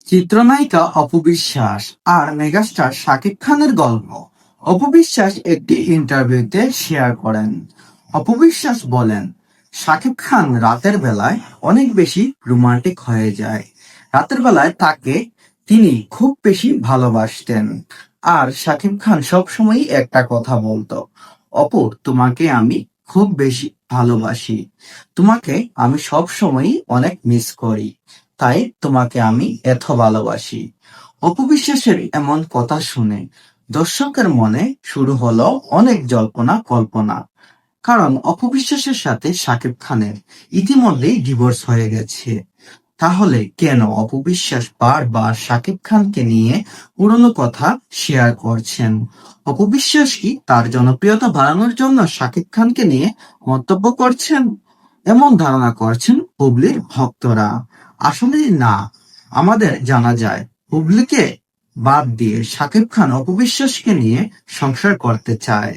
চিত্রনায়িকা অপু বিশ্বাস আর মেগাস্টার শাকিব খানের গল্প। অপু বিশ্বাস একটি ইন্টারভিউতে শেয়ার করেন। অপু বিশ্বাস বলেন, শাকিব খান রাতের বেলায় অনেক বেশি রোমান্টিক হয়ে যায়। রাতের বেলায় তাকে তিনি খুব বেশি ভালোবাসতেন। আর শাকিব খান সবসময়ই একটা কথা বলতো, অপু তোমাকে আমি খুব বেশি ভালোবাসি, তোমাকে আমি সবসময়ই অনেক মিস করি, তাই তোমাকে আমি এত ভালোবাসি। অপু বিশ্বাসের এমন কথা শুনে দর্শকের মনে শুরু হলো অনেক জল্পনা কল্পনা। কারণ অপু বিশ্বাসের সাথে শাকিব খানের ইতিমধ্যেই ডিভোর্স হয়ে গেছে। তাহলে কেন অপু বিশ্বাস বারবার শাকিব খানকে নিয়ে পুরনো কথা শেয়ার করছেন? অপু বিশ্বাস কি তার জনপ্রিয়তা বাড়ানোর জন্য শাকিব খানকে নিয়ে মন্তব্য করছেন? এমন ধারণা করছেন হুবলির ভক্তরা। আসলে না, আমাদের জানা যায় হুবলিকে বাদ দিয়ে শাকিব খান অপু বিশ্বাসকে নিয়ে সংসার করতে চায়।